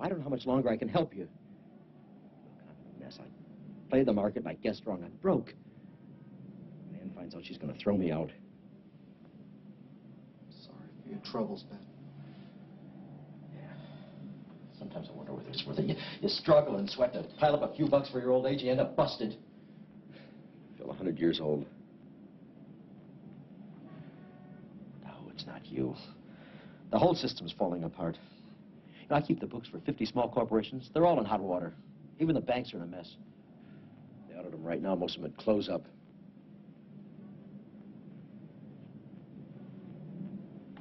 I don't know how much longer I can help you. Look, I'm in a mess. I played the market and I guessed wrong. I'm broke. Nan finds out she's gonna throw me out. Sorry for your troubles, Ben. Sometimes I wonder whether it's worth it. You struggle and sweat to pile up a few bucks for your old age, you end up busted. You feel 100 years old. No, it's not you. The whole system's falling apart. You know, I keep the books for 50 small corporations. They're all in hot water. Even the banks are in a mess. They audit them right now. Most of them would close up.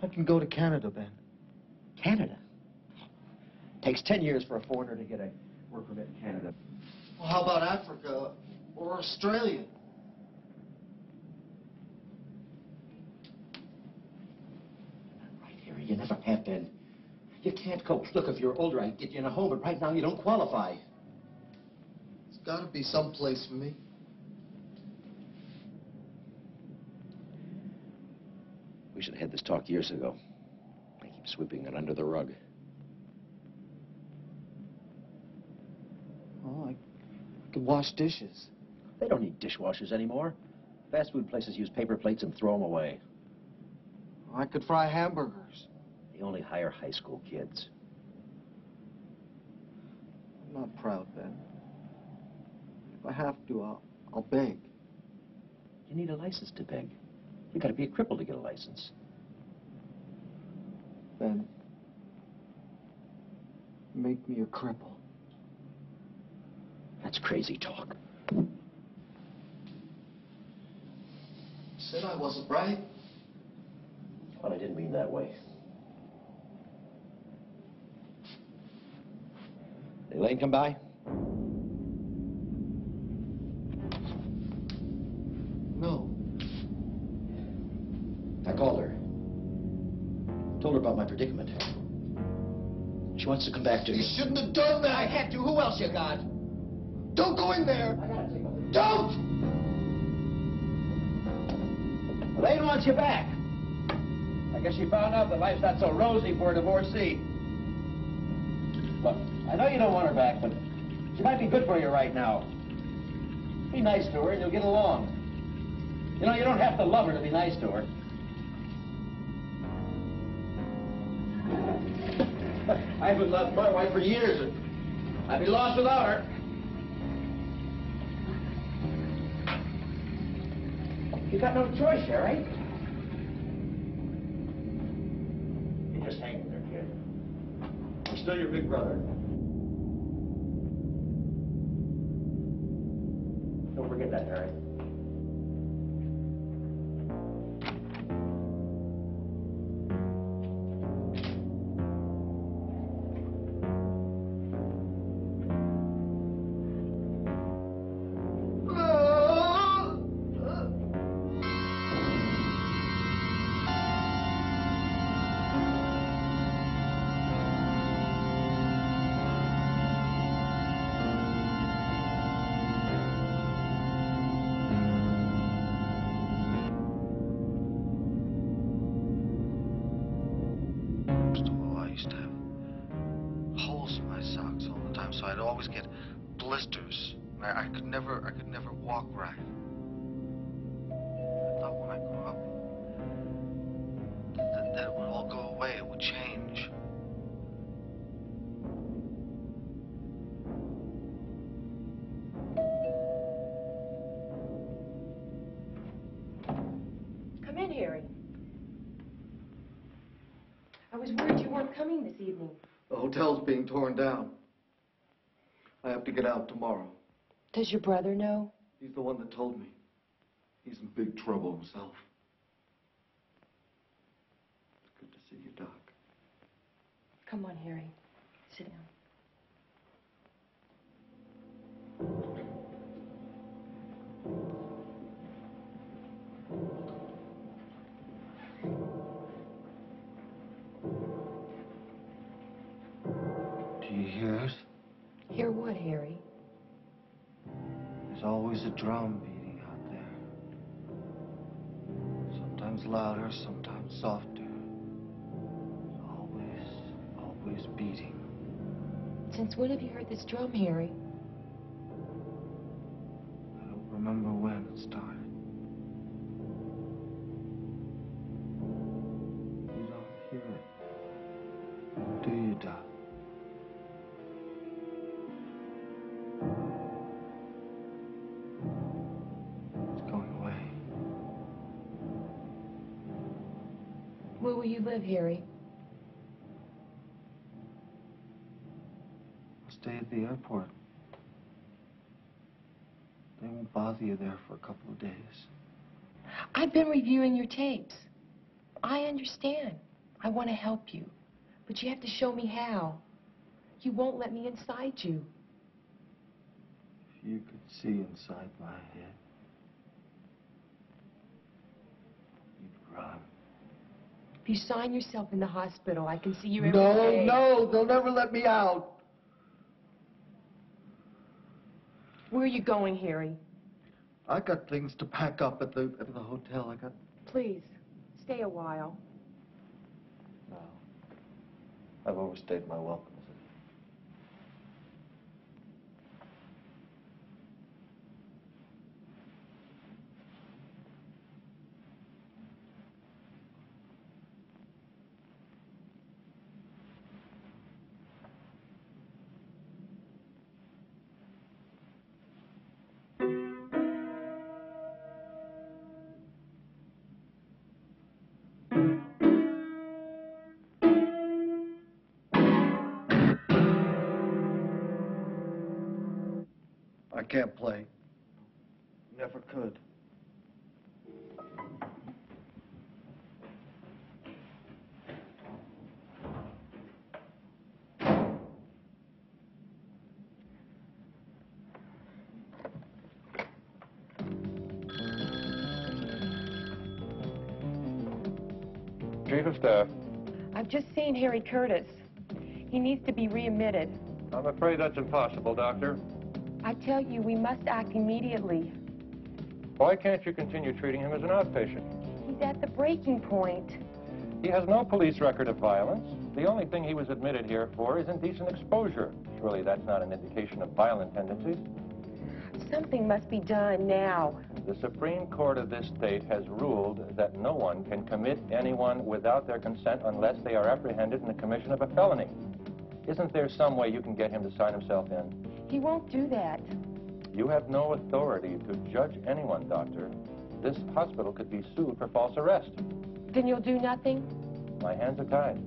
I can go to Canada, Ben. Canada? Takes 10 years for a foreigner to get a work permit in Canada. Well, how about Africa or Australia? Right, Harry, you never have been. You can't cope. Look, if you're older, I'd get you in a home, but right now you don't qualify. There's got to be some place for me. We should have had this talk years ago. I keep sweeping it under the rug. Oh, I could wash dishes. They don't need dishwashers anymore. Fast food places use paper plates and throw them away. I could fry hamburgers. They only hire high school kids. I'm not proud, Ben. If I have to, I'll beg. You need a license to beg. You gotta be a cripple to get a license. Ben, make me a cripple. That's crazy talk. Said I wasn't right. Well, I didn't mean that way. Did Elaine come by? No. I called her. Told her about my predicament. She wants to come back to You you. shouldn't have done that. I had to. Who else you got? Don't go in there. I gotta take a look. Don't! Elaine wants you back. I guess she found out that life's not so rosy for a divorcee. Look, I know you don't want her back, but she might be good for you right now. Be nice to her and you'll get along. You know, you don't have to love her to be nice to her. I haven't loved my wife for years, and I'd be lost without her. You got no choice, Harry. You just hang in there, kid. I'm still your big brother. Don't forget that, Harry. So I'd always get blisters. I could never walk right. I thought when I grew up that it would all go away, it would change. Come in, Harry. I was worried you weren't coming this evening. The hotel's being torn down. I have to get out tomorrow. Does your brother know? He's the one that told me. He's in big trouble himself. It's good to see you, Doc. Come on, Harry. Sit down. Do you hear it? Hear what, Harry? There's always a drum beating out there. Sometimes louder, sometimes softer. Always beating. Since when have you heard this drum, Harry? I don't remember when it started. You don't hear it, do you, Doc? Where will you live, Harry? I'll stay at the airport. They won't bother you there for a couple of days. I've been reviewing your tapes. I understand. I want to help you. But you have to show me how. You won't let me inside you. If you could see inside my head, you'd run. If you sign yourself in the hospital, I can see you every day. No, they'll never let me out. Where are you going, Harry? I got things to pack up at the hotel. Please, stay a while. No. I've overstayed my welcome. I can't play. Never could. Chief of Staff. I've just seen Harry Curtis. He needs to be readmitted. I'm afraid that's impossible, Doctor. I tell you, we must act immediately. Why can't you continue treating him as an outpatient? He's at the breaking point. He has no police record of violence. The only thing he was admitted here for is indecent exposure. Surely that's not an indication of violent tendencies. Something must be done now. The Supreme Court of this state has ruled that no one can commit anyone without their consent unless they are apprehended in the commission of a felony. Isn't there some way you can get him to sign himself in? He won't do that. You have no authority to judge anyone, Doctor. This hospital could be sued for false arrest. Then you'll do nothing? My hands are tied.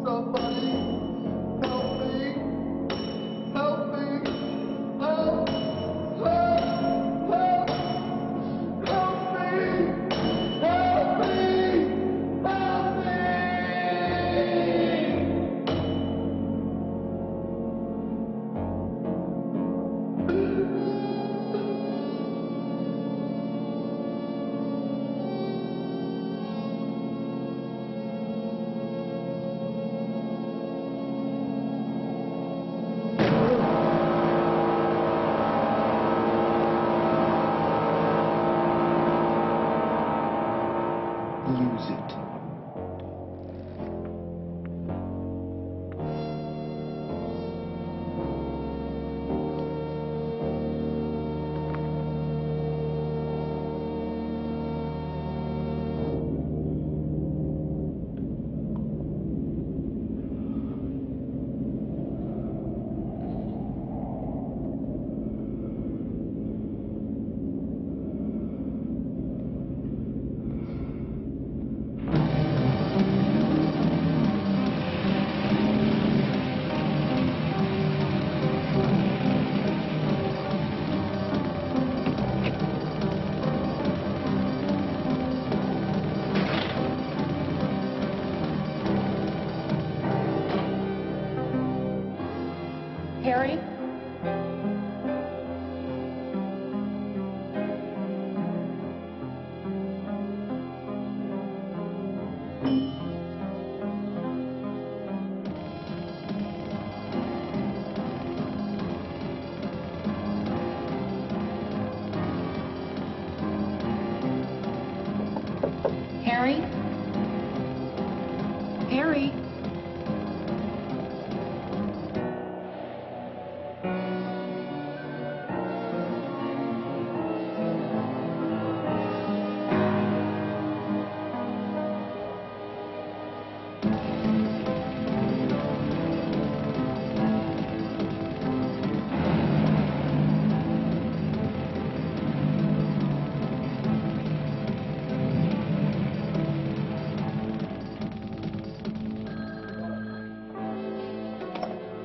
Somebody help me! Help me! Help! Help! Help! Help me! Help me! Help me! Use it. Harry? Harry? Harry?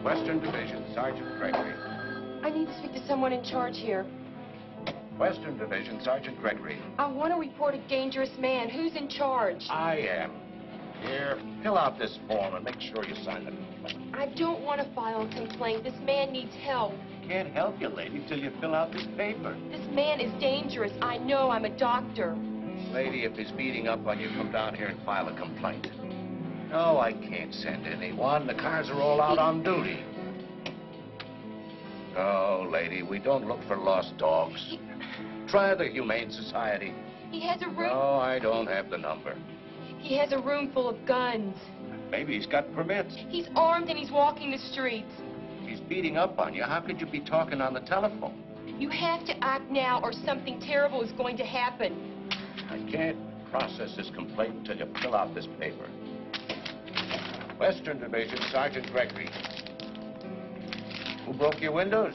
Western Division, Sergeant Gregory. I need to speak to someone in charge here. Western Division, Sergeant Gregory. I want to report a dangerous man. Who's in charge? I am. Here, fill out this form and make sure you sign the complaint. I don't want to file a complaint. This man needs help. Can't help you, lady, till you fill out this paper. This man is dangerous. I know. I'm a doctor. Lady, if he's beating up on you, come down here and file a complaint. No, I can't send anyone. The cars are all out on duty. No, lady, we don't look for lost dogs. Try the Humane Society. He has a room. No, I don't have the number. He has a room full of guns. Maybe he's got permits. He's armed and he's walking the streets. He's beating up on you. How could you be talking on the telephone? You have to act now or something terrible is going to happen. I can't process this complaint until you fill out this paper. Western Division, Sergeant Gregory. Who broke your windows?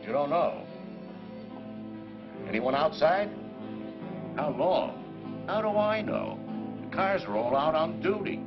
You don't know. Anyone outside? How long? How do I know? The cars are all out on duty.